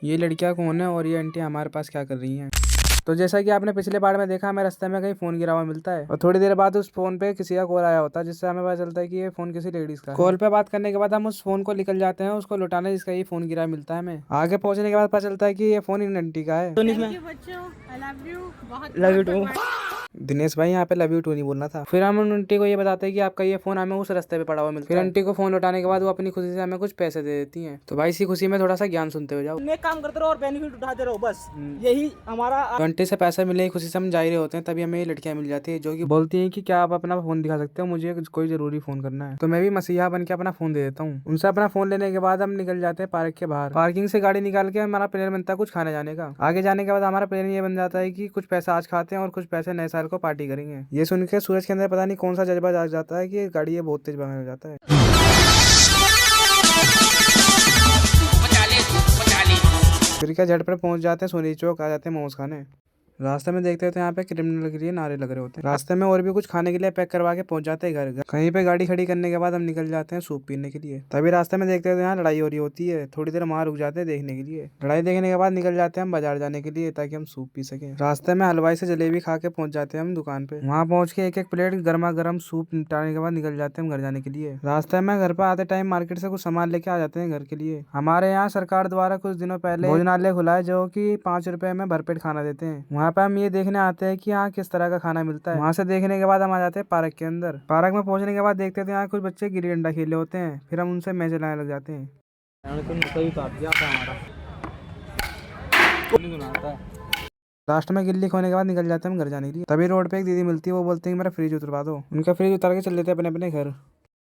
ये लड़कियां कौन है और ये आंटी हमारे पास क्या कर रही हैं। तो जैसा कि आपने पिछले पार्ट में देखा, हमें रास्ते में कहीं फोन गिरा हुआ मिलता है और थोड़ी देर बाद उस फोन पे किसी का कॉल आया होता है, जिससे हमें पता चलता है कि ये फोन किसी लेडीज का है। कॉल पे बात करने के बाद हम उस फोन को निकल जाते हैं उसको लुटाने, जिसका ये फोन गिरा मिलता है हमें। आगे पहुंचने के बाद पता चलता है कि ये फोन इन आंटी का है। दिनेश भाई, यहाँ पे लव यू टू नहीं बोलना था। फिर हम उन आंटी को ये बताते हैं कि आपका ये फोन हमें उस रास्ते पे पड़ा हुआ मिलता है। फिर आंटी को फोन लौटाने के बाद वो अपनी खुशी से हमें कुछ पैसे दे देती हैं। तो भाई इसी खुशी में थोड़ा सा ज्ञान सुनते हो जाओ। एक काम करते रहो और बेनिफिट उठाते रहो, बस यही हमारा। तो आंटी से पैसा मिलने की खुशी से हम जा रहे होते हैं, तभी हमें ये लड़कियां मिल जाती है जो कि बोलती हैं कि क्या आप अपना फोन दिखा सकते हो, मुझे कोई जरूरी फोन करना है। तो मैं भी मसीहा बन के अपना फोन दे देता हूँ। उनसे अपना फोन लेने के बाद हम निकल जाते हैं पार्क के बाहर। पार्किंग से गाड़ी निकाल के हमारा प्लान बनता है कुछ खाने जाने का। आगे जाने के बाद हमारा प्लान ये बन जाता है कि कुछ पैसा आज खाते हैं और कुछ पैसे नए साल को पार्टी करेंगे। ये सुन के सूरज के अंदर पता नहीं कौन सा जज्बा जाग जाता है कि गाड़ी ये बहुत तेज भगाने लग जाता है। फिर क्या झट पर पहुंच जाते हैं सोनी चौक, आ जाते हैं मोमोज खाने। रास्ते में देखते हैं यहाँ पे क्रिमिनल के लिए नारे लग रहे होते हैं। रास्ते में और भी कुछ खाने के लिए पैक करवा के पहुंच जाते हैं घर। कहीं पे गाड़ी खड़ी करने के बाद हम निकल जाते हैं सूप पीने के लिए। तभी रास्ते में देखते हैं यहाँ लड़ाई हो रही होती है। थोड़ी देर वहाँ रुक जाते हैं देखने के लिए। लड़ाई देखने के बाद निकल जाते हैं हम बाजार जाने के लिए, ताकि हम सूप पी सके। रास्ते में हलवाई से जलेबी खा के पहुंच जाते हैं हम दुकान पे। वहाँ पहुंच के एक एक प्लेट गर्मा गर्म सूप निपटाने के बाद निकल जाते हैं हम घर जाने के लिए। रास्ते में घर पे आते टाइम मार्केट से कुछ सामान लेके आ जाते हैं घर के लिए। हमारे यहाँ सरकार द्वारा कुछ दिनों पहले भोजनालय खुला है जो कि 5 रुपए में भरपेट खाना देते हैं। वहाँ पे हम ये देखने आते हैं कि यहाँ किस तरह का खाना मिलता है। वहाँ से देखने के बाद हम आ जाते हैं पार्क के अंदर। पार्क में पहुंचने के बाद देखते थे यहाँ कुछ बच्चे गिल्ली डंडा खेले होते हैं। फिर हम उनसे मैच लाने लग जाते हैं। लास्ट में गिल्ली खोने के बाद निकल जाते हैं हम घर जाने के लिए। तभी रोड पे एक दीदी मिलती है, वो बोलते हैं कि मेरा फ्रिज उतरवा दो। उनका फ्रिज उतार के चल देते हैं अपने अपने घर।